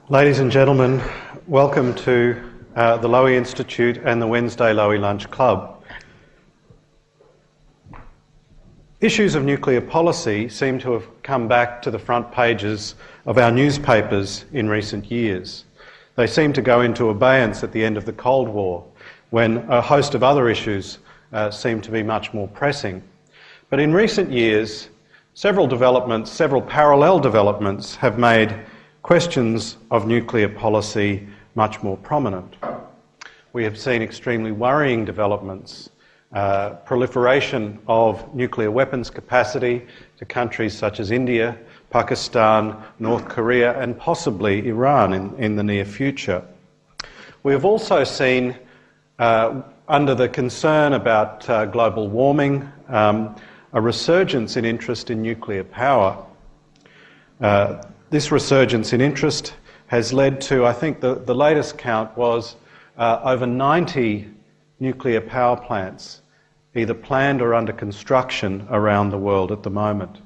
Ladies and gentlemen, welcome to the Lowy Institute and the Wednesday Lowy Lunch Club. Issues of nuclear policy seem to have come back to the front pages of our newspapers in recent years. They seem to go into abeyance at the end of the Cold War, when a host of other issues seem to be much more pressing. But in recent years, several parallel developments have made questions of nuclear policy much more prominent. We have seen extremely worrying developments, proliferation of nuclear weapons capacity to countries such as India, Pakistan, North Korea, and possibly Iran in the near future. We have also seen, under the concern about global warming, a resurgence in interest in nuclear power. This resurgence in interest has led to, I think the latest count was over 90 nuclear power plants, either planned or under construction around the world at the moment.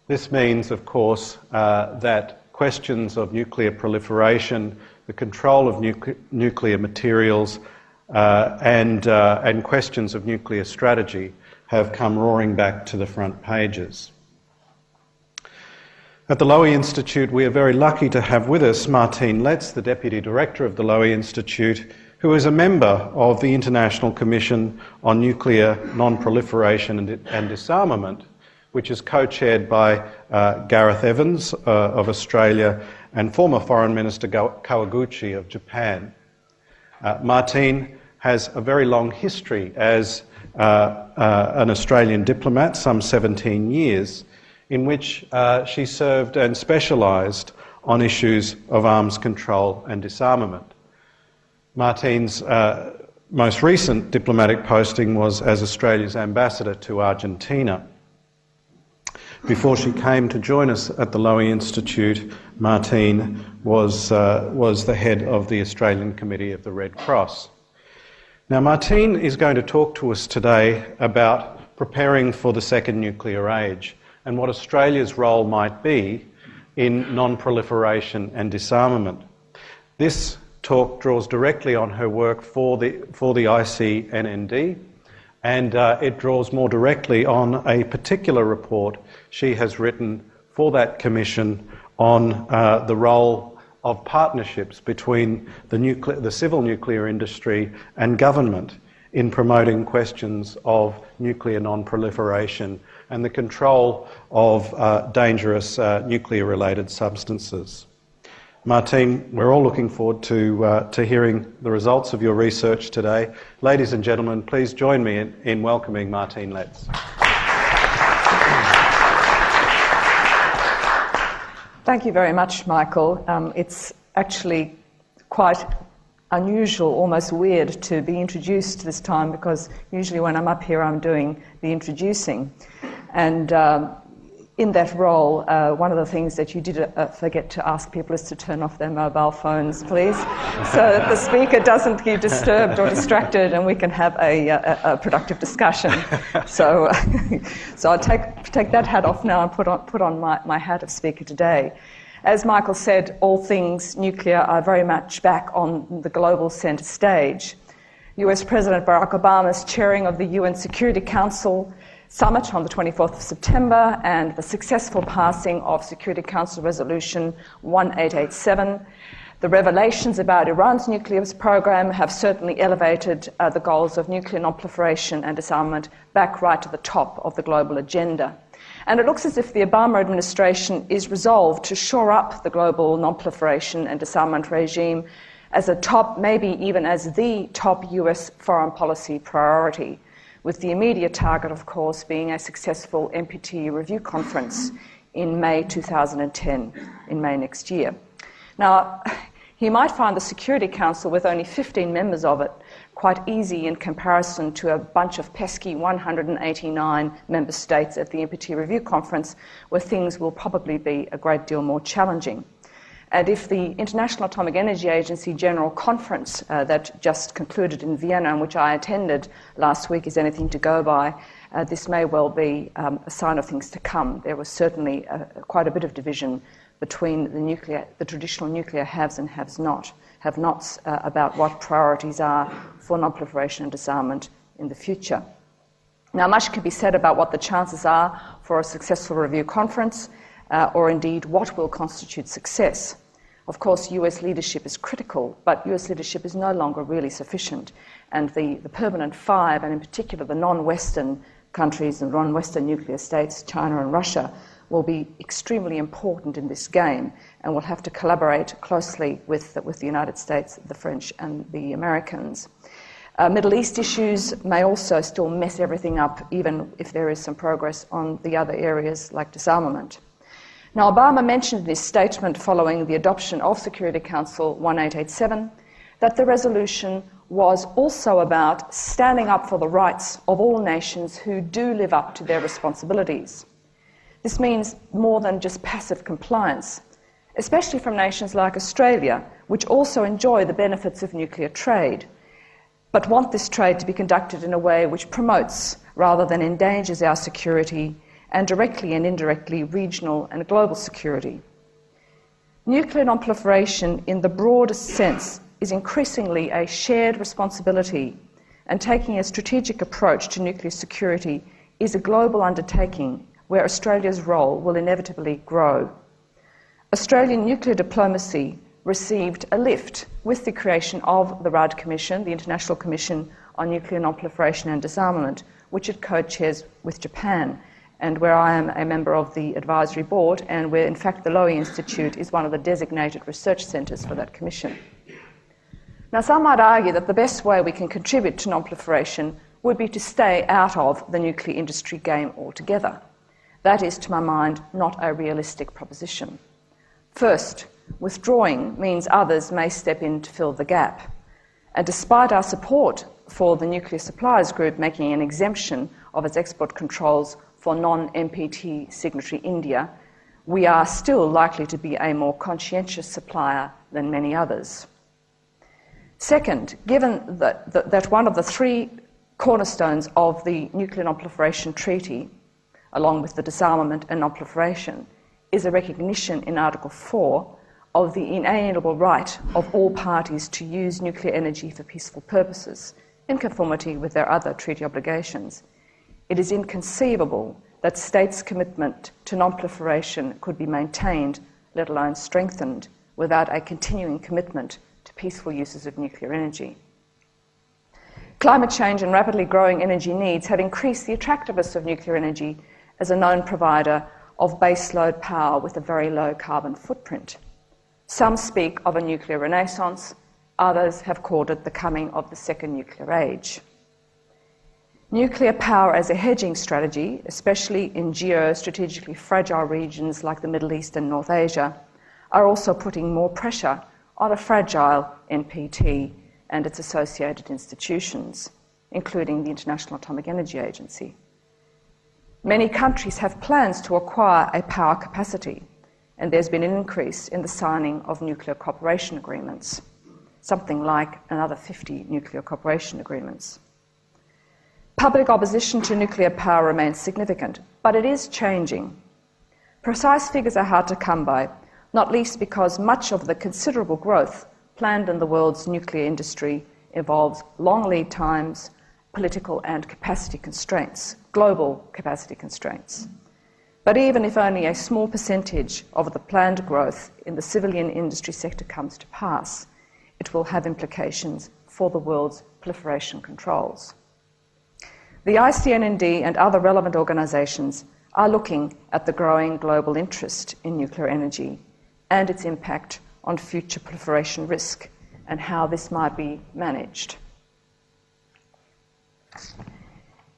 This means, of course, that questions of nuclear proliferation, the control of nuclear materials, and questions of nuclear strategy have come roaring back to the front pages. At the Lowy Institute, we are very lucky to have with us Martine Letts, the Deputy Director of the Lowy Institute, who is a member of the International Commission on Nuclear Non-Proliferation and Disarmament, which is co-chaired by Gareth Evans of Australia and former Foreign Minister Kawaguchi of Japan. Martine has a very long history as an Australian diplomat, some 17 years, in which she served and specialised on issues of arms control and disarmament. Martine's most recent diplomatic posting was as Australia's ambassador to Argentina. Before she came to join us at the Lowy Institute, Martine was the head of the Australian Committee of the Red Cross. Now, Martine is going to talk to us today about preparing for the second nuclear age and what Australia's role might be in non-proliferation and disarmament. This talk draws directly on her work for the ICNND, and it draws more directly on a particular report she has written for that commission on the role of partnerships between the civil nuclear industry and government in promoting questions of nuclear non-proliferation and the control of dangerous nuclear-related substances. Martine, we're all looking forward to hearing the results of your research today. Ladies and gentlemen, please join me in welcoming Martine Letts. Thank you very much, Michael. It's actually quite unusual, almost weird, to be introduced this time, because usually when I'm up here I'm doing the introducing. And in that role, one of the things that you did forget to ask people is to turn off their mobile phones, please, so that the speaker doesn't get disturbed or distracted and we can have a productive discussion. So I'll take that hat off now and put on my hat of speaker today. As Michael said, all things nuclear are very much back on the global centre stage. US President Barack Obama's chairing of the UN Security Council Summit on the 24th of September and the successful passing of Security Council Resolution 1887. The revelations about Iran's nuclear program have certainly elevated the goals of nuclear non-proliferation and disarmament back right to the top of the global agenda. And it looks as if the Obama administration is resolved to shore up the global non-proliferation and disarmament regime as a top, maybe even as the top US foreign policy priority, with the immediate target, of course, being a successful NPT review conference in May 2010, in May next year. Now, he might find the Security Council, with only 15 members of it, quite easy in comparison to a bunch of pesky 189 member states at the NPT review conference, where things will probably be a great deal more challenging. And if the International Atomic Energy Agency General Conference that just concluded in Vienna, and which I attended last week, is anything to go by, this may well be a sign of things to come. There was certainly quite a bit of division between the traditional nuclear haves and have-nots about what priorities are for non-proliferation and disarmament in the future. Now, much can be said about what the chances are for a successful review conference, or indeed what will constitute success. Of course, US leadership is critical, but US leadership is no longer really sufficient. And the permanent five, and in particular the non-Western countries and non-Western nuclear states, China and Russia, will be extremely important in this game and will have to collaborate closely with the United States, the French and the Americans. Middle East issues may also still mess everything up, even if there is some progress on the other areas like disarmament. Now, Obama mentioned in his statement following the adoption of Security Council 1887 that the resolution was also about standing up for the rights of all nations who do live up to their responsibilities. This means more than just passive compliance, especially from nations like Australia, which also enjoy the benefits of nuclear trade, but want this trade to be conducted in a way which promotes rather than endangers our security, and directly and indirectly regional and global security. Nuclear non-proliferation in the broadest sense is increasingly a shared responsibility, and taking a strategic approach to nuclear security is a global undertaking where Australia's role will inevitably grow. Australian nuclear diplomacy received a lift with the creation of the RUD Commission, the International Commission on Nuclear Non-Proliferation and Disarmament, which it co-chairs with Japan, and where I am a member of the advisory board, and where in fact the Lowy Institute is one of the designated research centres for that commission. Now, some might argue that the best way we can contribute to non-proliferation would be to stay out of the nuclear industry game altogether. That is, to my mind, not a realistic proposition. First, withdrawing means others may step in to fill the gap. And despite our support for the Nuclear Suppliers Group making an exemption of its export controls for non-NPT signatory India, we are still likely to be a more conscientious supplier than many others. Second, given that one of the three cornerstones of the Nuclear Non-Proliferation Treaty, along with the disarmament and non-proliferation, is a recognition in Article 4 of the inalienable right of all parties to use nuclear energy for peaceful purposes, in conformity with their other treaty obligations, it is inconceivable that states' commitment to non-proliferation could be maintained, let alone strengthened, without a continuing commitment to peaceful uses of nuclear energy. Climate change and rapidly growing energy needs have increased the attractiveness of nuclear energy as a known provider of baseload power with a very low carbon footprint. Some speak of a nuclear renaissance, others have called it the coming of the second nuclear age. Nuclear power as a hedging strategy, especially in geostrategically fragile regions like the Middle East and North Asia, are also putting more pressure on a fragile NPT and its associated institutions, including the International Atomic Energy Agency. Many countries have plans to acquire a power capacity, and there's been an increase in the signing of nuclear cooperation agreements, something like another 50 nuclear cooperation agreements. Public opposition to nuclear power remains significant, but it is changing. Precise figures are hard to come by, not least because much of the considerable growth planned in the world's nuclear industry involves long lead times, political and capacity constraints, global capacity constraints. But even if only a small percentage of the planned growth in the civilian industry sector comes to pass, it will have implications for the world's proliferation controls. The ICNND and other relevant organisations are looking at the growing global interest in nuclear energy and its impact on future proliferation risk and how this might be managed.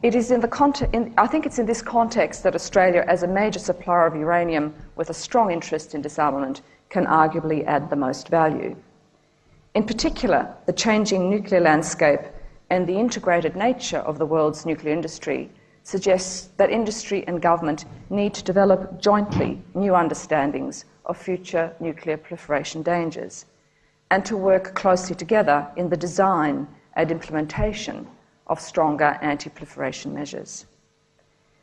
It is I think it's in this context that Australia, as a major supplier of uranium with a strong interest in disarmament, can arguably add the most value. In particular, the changing nuclear landscape and the integrated nature of the world's nuclear industry suggests that industry and government need to develop jointly new understandings of future nuclear proliferation dangers and to work closely together in the design and implementation of stronger anti-proliferation measures.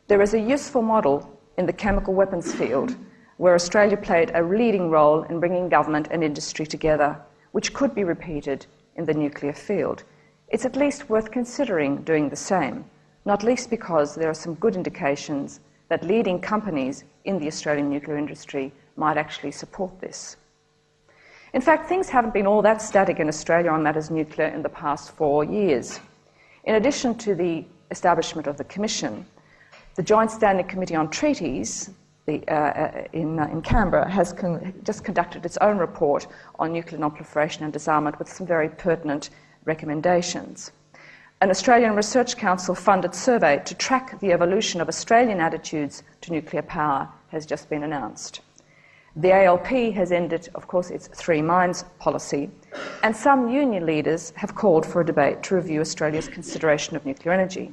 There is a useful model in the chemical weapons field where Australia played a leading role in bringing government and industry together, which could be repeated in the nuclear field. It's at least worth considering doing the same, not least because there are some good indications that leading companies in the Australian nuclear industry might actually support this. In fact, things haven't been all that static in Australia on matters nuclear in the past 4 years. In addition to the establishment of the Commission, the Joint Standing Committee on Treaties in Canberra has just conducted its own report on nuclear non-proliferation and disarmament with some very pertinent recommendations. An Australian Research Council funded survey to track the evolution of Australian attitudes to nuclear power has just been announced. The ALP has ended, of course, its 3 mines policy, and some union leaders have called for a debate to review Australia's consideration of nuclear energy.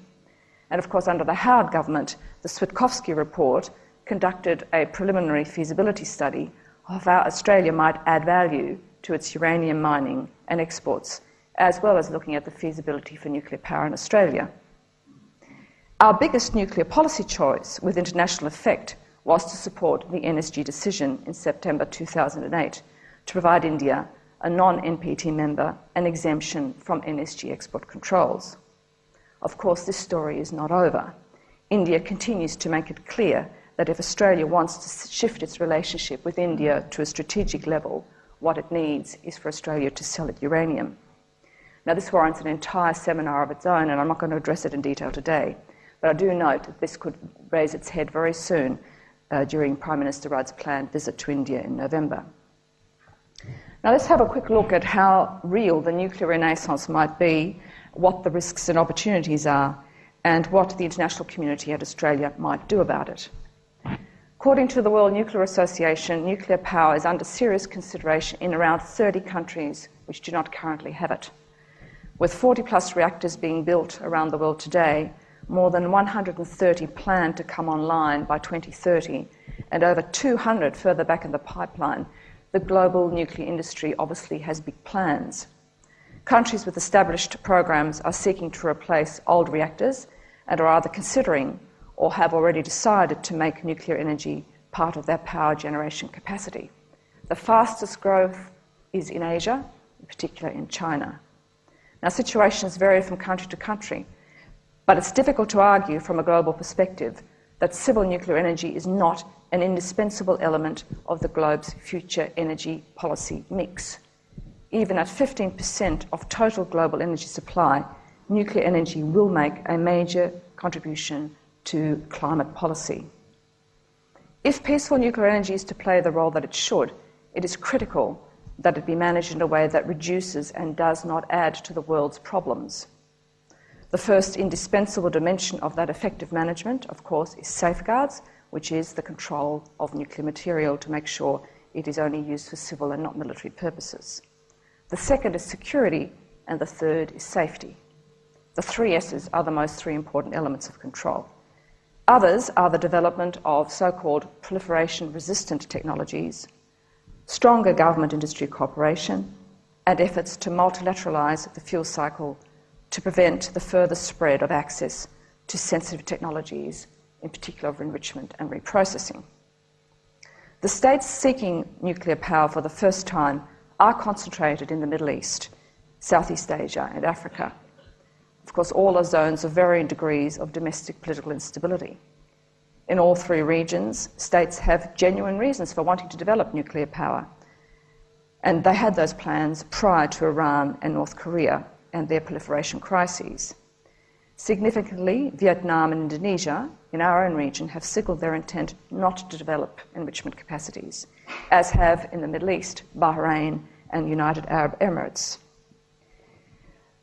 And of course, under the Howard government, the Switkowski report conducted a preliminary feasibility study of how Australia might add value to its uranium mining and exports, as well as looking at the feasibility for nuclear power in Australia. Our biggest nuclear policy choice with international effect was to support the NSG decision in September 2008 to provide India, a non-NPT member, an exemption from NSG export controls. Of course, this story is not over. India continues to make it clear that if Australia wants to shift its relationship with India to a strategic level, what it needs is for Australia to sell it uranium. Now, this warrants an entire seminar of its own, and I'm not going to address it in detail today, but I do note that this could raise its head very soon during Prime Minister Rudd's planned visit to India in November. Now, let's have a quick look at how real the nuclear renaissance might be, what the risks and opportunities are, and what the international community and Australia might do about it. According to the World Nuclear Association, nuclear power is under serious consideration in around 30 countries which do not currently have it. With 40-plus reactors being built around the world today, more than 130 planned to come online by 2030, and over 200 further back in the pipeline, the global nuclear industry obviously has big plans. Countries with established programs are seeking to replace old reactors and are either considering or have already decided to make nuclear energy part of their power generation capacity. The fastest growth is in Asia, in particular in China. Now, situations vary from country to country, but it's difficult to argue from a global perspective that civil nuclear energy is not an indispensable element of the globe's future energy policy mix. Even at 15% of total global energy supply, nuclear energy will make a major contribution to climate policy. If peaceful nuclear energy is to play the role that it should, it is critical that it be managed in a way that reduces and does not add to the world's problems. The first indispensable dimension of that effective management, of course, is safeguards, which is the control of nuclear material to make sure it is only used for civil and not military purposes. The second is security, and the third is safety. The 3 S's are the most 3 important elements of control. Others are the development of so-called proliferation-resistant technologies, stronger government-industry cooperation, and efforts to multilateralise the fuel cycle to prevent the further spread of access to sensitive technologies, in particular of enrichment and reprocessing. The states seeking nuclear power for the first time are concentrated in the Middle East, Southeast Asia, and Africa. Of course, all are zones of varying degrees of domestic political instability. In all 3 regions, states have genuine reasons for wanting to develop nuclear power, and they had those plans prior to Iran and North Korea and their proliferation crises. Significantly, Vietnam and Indonesia, in our own region, have signalled their intent not to develop enrichment capacities, as have in the Middle East, Bahrain and United Arab Emirates.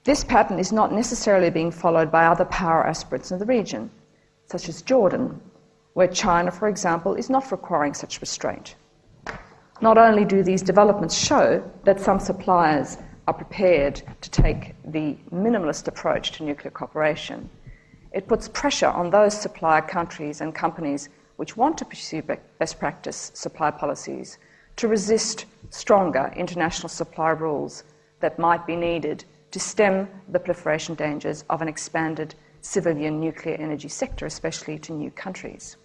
This pattern is not necessarily being followed by other power aspirants in the region, such as Jordan, where China, for example, is not requiring such restraint. Not only do these developments show that some suppliers are prepared to take the minimalist approach to nuclear cooperation, it puts pressure on those supplier countries and companies which want to pursue best practice supply policies to resist stronger international supply rules that might be needed to stem the proliferation dangers of an expanded civilian nuclear energy sector, especially to new countries.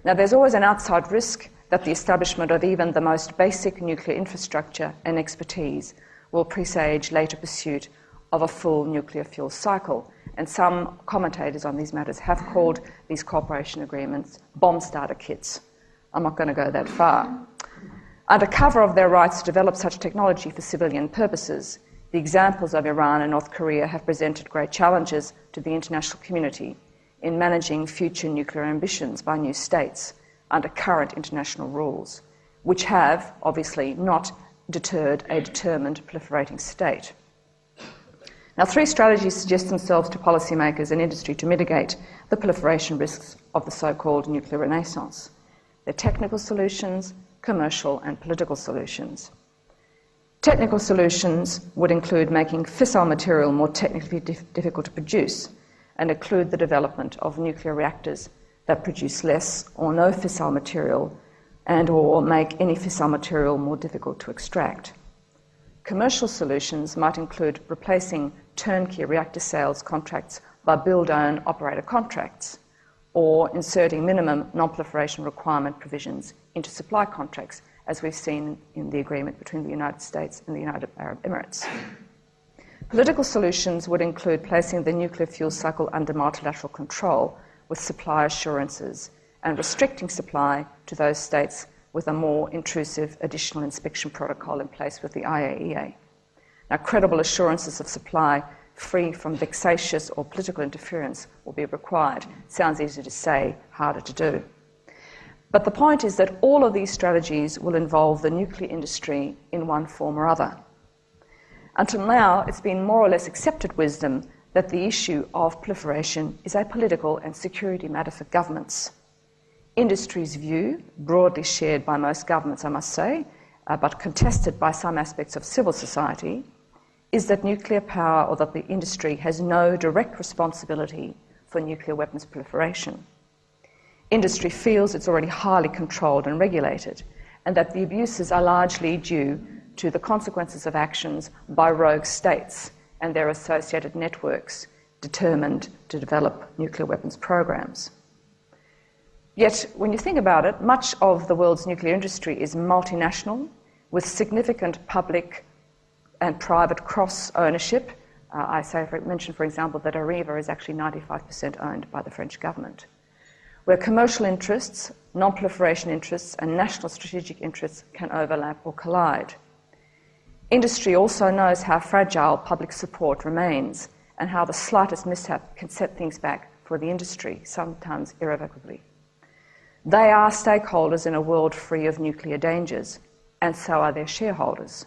Now, there's always an outside risk that the establishment of even the most basic nuclear infrastructure and expertise will presage later pursuit of a full nuclear fuel cycle. And some commentators on these matters have called these cooperation agreements bomb starter kits. I'm not going to go that far. Under cover of their rights to develop such technology for civilian purposes, the examples of Iran and North Korea have presented great challenges to the international community in managing future nuclear ambitions by new states under current international rules, which have obviously not deterred a determined proliferating state. Now, three strategies suggest themselves to policymakers and industry to mitigate the proliferation risks of the so-called nuclear renaissance. They're technical solutions, commercial and political solutions. Technical solutions would include making fissile material more technically difficult to produce and include the development of nuclear reactors that produce less or no fissile material and or make any fissile material more difficult to extract. Commercial solutions might include replacing turnkey reactor sales contracts by build-own-operator contracts, or inserting minimum non-proliferation requirement provisions into supply contracts, as we've seen in the agreement between the United States and the United Arab Emirates. Political solutions would include placing the nuclear fuel cycle under multilateral control with supply assurances and restricting supply to those states with a more intrusive additional inspection protocol in place with the IAEA. Now, credible assurances of supply free from vexatious or political interference will be required. Sounds easy to say, harder to do. But the point is that all of these strategies will involve the nuclear industry in one form or other. Until now, it's been more or less accepted wisdom that the issue of proliferation is a political and security matter for governments. Industry's view, broadly shared by most governments, I must say, but contested by some aspects of civil society, is that nuclear power or that the industry has no direct responsibility for nuclear weapons proliferation. Industry feels it's already highly controlled and regulated, and that the abuses are largely due to the consequences of actions by rogue states and their associated networks determined to develop nuclear weapons programs. Yet, when you think about it, much of the world's nuclear industry is multinational, with significant public and private cross-ownership. I mentioned, for example, that Areva is actually 95% owned by the French government, where commercial interests, non-proliferation interests, and national strategic interests can overlap or collide. Industry also knows how fragile public support remains and how the slightest mishap can set things back for the industry, sometimes irrevocably. They are stakeholders in a world free of nuclear dangers, and so are their shareholders.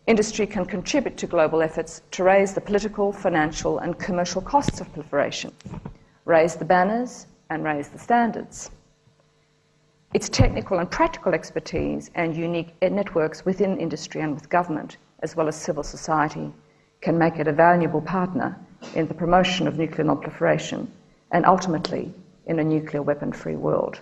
Industry can contribute to global efforts to raise the political, financial, and commercial costs of proliferation, raise the banners, and raise the standards. Its technical and practical expertise and unique networks within industry and with government, as well as civil society, can make it a valuable partner in the promotion of nuclear non-proliferation and ultimately in a nuclear weapon-free world.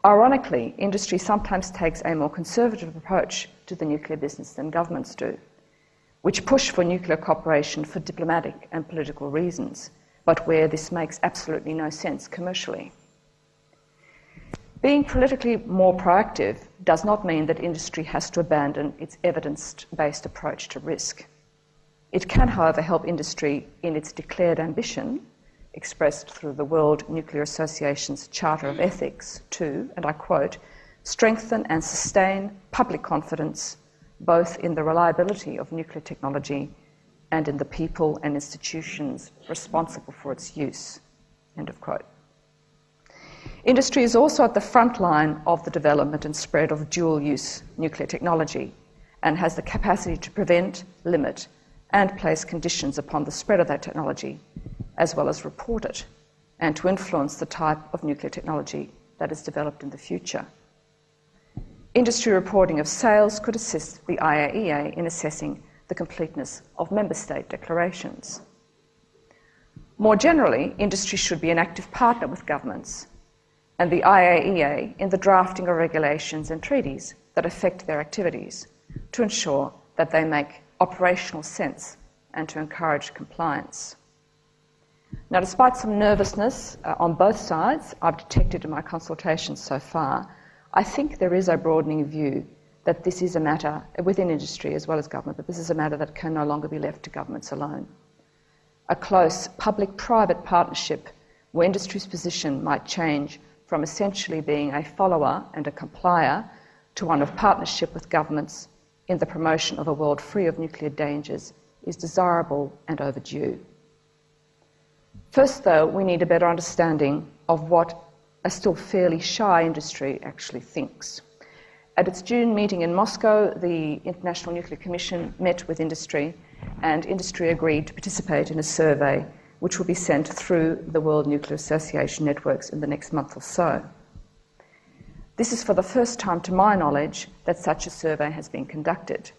Ironically, industry sometimes takes a more conservative approach to the nuclear business than governments do, which push for nuclear cooperation for diplomatic and political reasons, but where this makes absolutely no sense commercially. Being politically more proactive does not mean that industry has to abandon its evidence-based approach to risk. It can, however, help industry in its declared ambition, expressed through the World Nuclear Association's Charter of Ethics, to, and I quote, strengthen and sustain public confidence both in the reliability of nuclear technology and in the people and institutions responsible for its use, end of quote. Industry is also at the front line of the development and spread of dual-use nuclear technology and has the capacity to prevent, limit, and place conditions upon the spread of that technology, as well as report it, and to influence the type of nuclear technology that is developed in the future. Industry reporting of sales could assist the IAEA in assessing the completeness of member state declarations. More generally, industry should be an active partner with governments and the IAEA in the drafting of regulations and treaties that affect their activities to ensure that they make operational sense and to encourage compliance. Now, despite some nervousness on both sides I've detected in my consultations so far, I think there is a broadening view that this is a matter within industry as well as government, that this is a matter that can no longer be left to governments alone. A close public-private partnership where industry's position might change from essentially being a follower and a complier to one of partnership with governments in the promotion of a world free of nuclear dangers is desirable and overdue. First, though, we need a better understanding of what a still fairly shy industry actually thinks. At its June meeting in Moscow, the International Nuclear Commission met with industry, and industry agreed to participate in a survey which will be sent through the World Nuclear Association networks in the next month or so. This is for the first time, to my knowledge, that such a survey has been conducted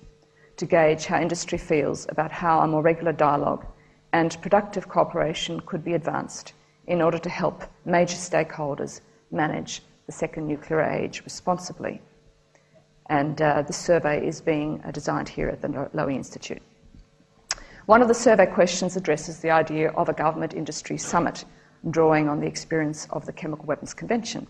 to gauge how industry feels about how a more regular dialogue and productive cooperation could be advanced in order to help major stakeholders manage the second nuclear age responsibly. And this survey is being designed here at the Lowy Institute. One of the survey questions addresses the idea of a government-industry summit, drawing on the experience of the Chemical Weapons Convention,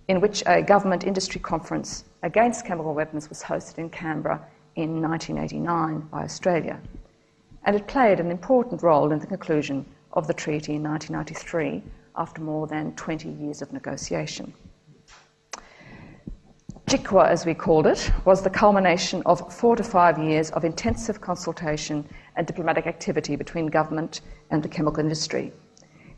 in which a government-industry conference against chemical weapons was hosted in Canberra in 1989 by Australia. And it played an important role in the conclusion of the treaty in 1993 after more than 20 years of negotiation. JICWA, as we called it, was the culmination of 4 to 5 years of intensive consultation and diplomatic activity between government and the chemical industry.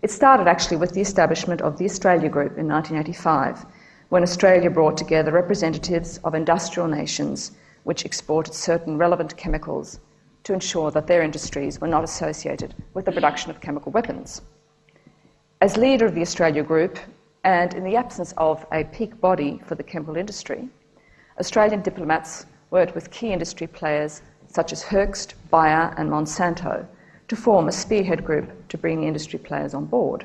It started actually with the establishment of the Australia Group in 1985, when Australia brought together representatives of industrial nations which exported certain relevant chemicals to ensure that their industries were not associated with the production of chemical weapons. As leader of the Australia Group, and in the absence of a peak body for the chemical industry, Australian diplomats worked with key industry players such as Hoechst, Bayer and Monsanto to form a spearhead group to bring industry players on board.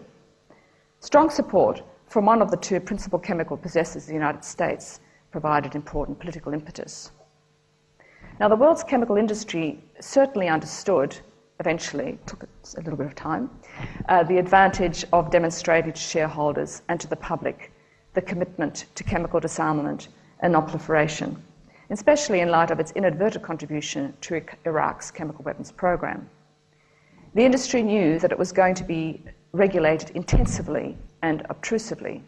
Strong support from one of the two principal chemical possessors, the United States, provided important political impetus. Now, the world's chemical industry certainly understood, eventually, took a little bit of time, the advantage of demonstrating to shareholders and to the public the commitment to chemical disarmament and non-proliferation, especially in light of its inadvertent contribution to Iraq's chemical weapons program. The industry knew that it was going to be regulated intensively and obtrusively.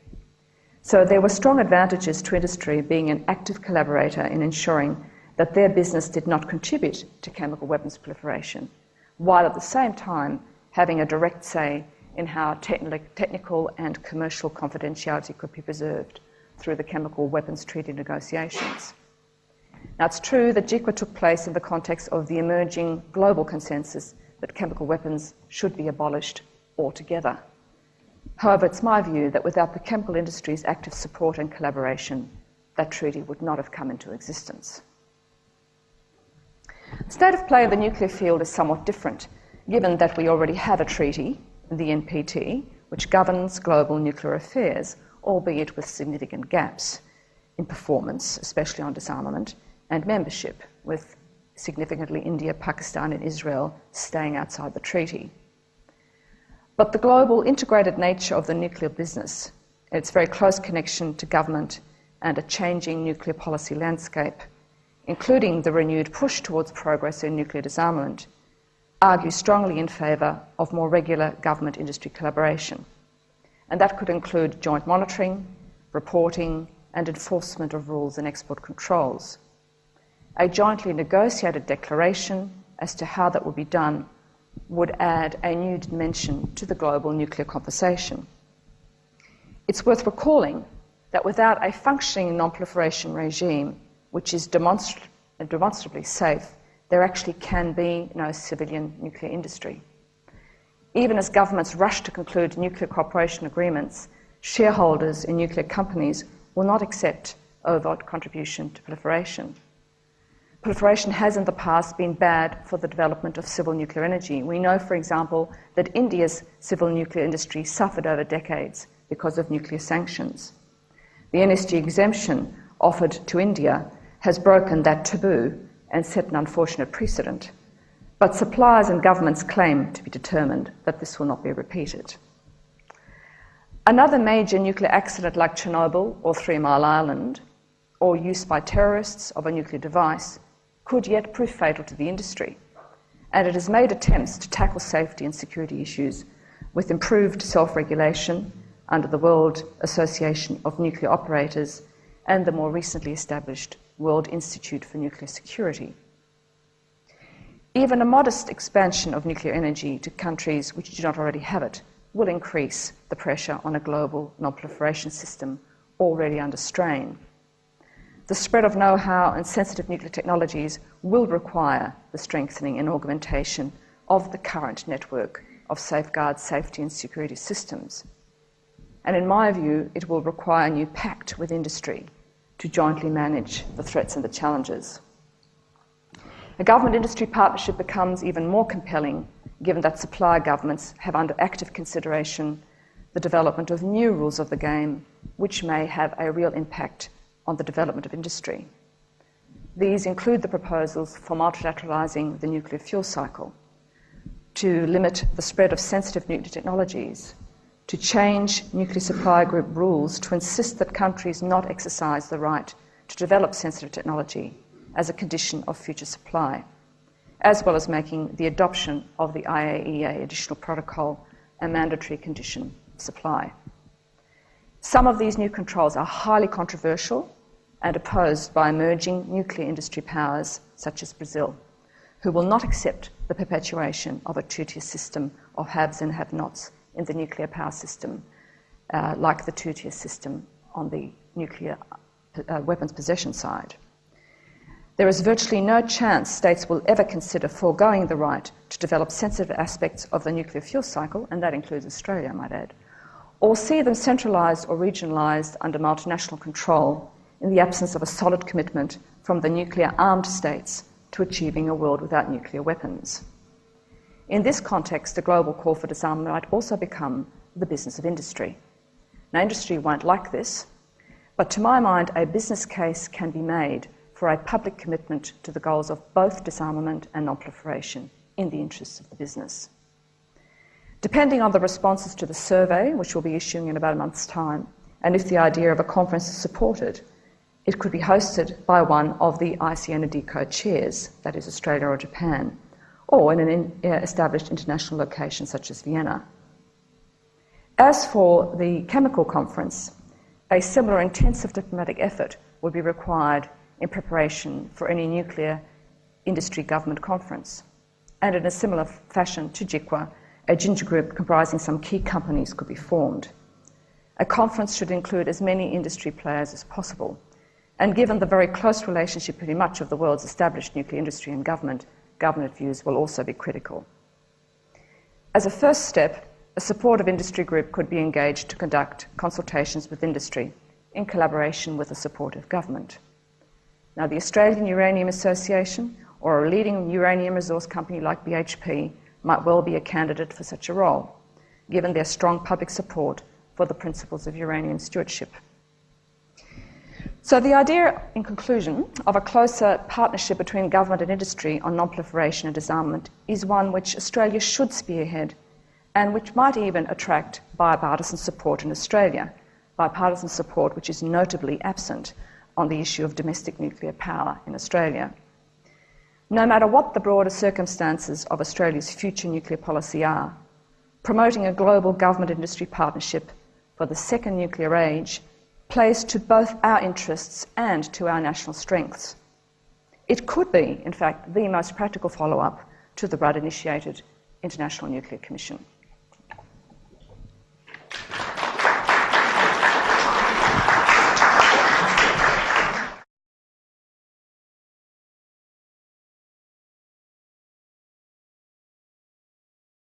So there were strong advantages to industry being an active collaborator in ensuring that their business did not contribute to chemical weapons proliferation, while at the same time having a direct say in how technical and commercial confidentiality could be preserved through the chemical weapons treaty negotiations. Now, it's true that JICWA took place in the context of the emerging global consensus that chemical weapons should be abolished altogether. However, it's my view that without the chemical industry's active support and collaboration, that treaty would not have come into existence. The state of play in the nuclear field is somewhat different, given that we already have a treaty, the NPT, which governs global nuclear affairs, albeit with significant gaps in performance, especially on disarmament, and membership, with significantly India, Pakistan, and Israel staying outside the treaty. But the global integrated nature of the nuclear business, its very close connection to government and a changing nuclear policy landscape, including the renewed push towards progress in nuclear disarmament, argue strongly in favour of more regular government-industry collaboration. And that could include joint monitoring, reporting, and enforcement of rules and export controls. A jointly negotiated declaration as to how that would be done would add a new dimension to the global nuclear conversation. It's worth recalling that without a functioning non-proliferation regime, which is demonstrably safe, there actually can be no civilian nuclear industry. Even as governments rush to conclude nuclear cooperation agreements, shareholders in nuclear companies will not accept overt contribution to proliferation. Proliferation has in the past been bad for the development of civil nuclear energy. We know, for example, that India's civil nuclear industry suffered over decades because of nuclear sanctions. The NSG exemption offered to India has broken that taboo and set an unfortunate precedent. But suppliers and governments claim to be determined that this will not be repeated. Another major nuclear accident like Chernobyl or 3 Mile Island, or use by terrorists of a nuclear device, could yet prove fatal to the industry. And it has made attempts to tackle safety and security issues with improved self-regulation under the World Association of Nuclear Operators and the more recently established World Institute for Nuclear Security. Even a modest expansion of nuclear energy to countries which do not already have it will increase the pressure on a global non-proliferation system already under strain. The spread of know-how and sensitive nuclear technologies will require the strengthening and augmentation of the current network of safeguard safety and security systems. And in my view, it will require a new pact with industry to jointly manage the threats and the challenges. A government-industry partnership becomes even more compelling given that supplier governments have under active consideration the development of new rules of the game which may have a real impact on the development of industry. These include the proposals for multilateralising the nuclear fuel cycle, to limit the spread of sensitive nuclear technologies, to change nuclear supply group rules to insist that countries not exercise the right to develop sensitive technology as a condition of future supply, as well as making the adoption of the IAEA Additional Protocol a mandatory condition of supply. Some of these new controls are highly controversial and opposed by emerging nuclear industry powers such as Brazil, who will not accept the perpetuation of a two-tier system of haves and have-nots in the nuclear power system, like the two-tier system on the nuclear weapons possession side. There is virtually no chance states will ever consider foregoing the right to develop sensitive aspects of the nuclear fuel cycle, and that includes Australia, I might add, or see them centralised or regionalised under multinational control in the absence of a solid commitment from the nuclear-armed states to achieving a world without nuclear weapons. In this context, a global call for disarmament might also become the business of industry. Now, industry won't like this, but to my mind, a business case can be made for a public commitment to the goals of both disarmament and non-proliferation in the interests of the business. Depending on the responses to the survey, which we'll be issuing in about a month's time, and if the idea of a conference is supported, it could be hosted by one of the ICND co-chairs, that is Australia or Japan, or in an established international location such as Vienna. As for the chemical conference, a similar intensive diplomatic effort would be required in preparation for any nuclear industry government conference. And in a similar fashion to JICWA, a ginger group comprising some key companies could be formed. A conference should include as many industry players as possible. And given the very close relationship pretty much of the world's established nuclear industry and government views will also be critical. As a first step, a supportive industry group could be engaged to conduct consultations with industry in collaboration with a supportive government. Now, the Australian Uranium Association or a leading uranium resource company like BHP might well be a candidate for such a role, given their strong public support for the principles of uranium stewardship. So the idea, in conclusion, of a closer partnership between government and industry on non-proliferation and disarmament is one which Australia should spearhead and which might even attract bipartisan support in Australia, bipartisan support which is notably absent on the issue of domestic nuclear power in Australia. No matter what the broader circumstances of Australia's future nuclear policy are, promoting a global government-industry partnership for the second nuclear age plays to both our interests and to our national strengths. It could be, in fact, the most practical follow-up to the Rudd-initiated International Nuclear Commission.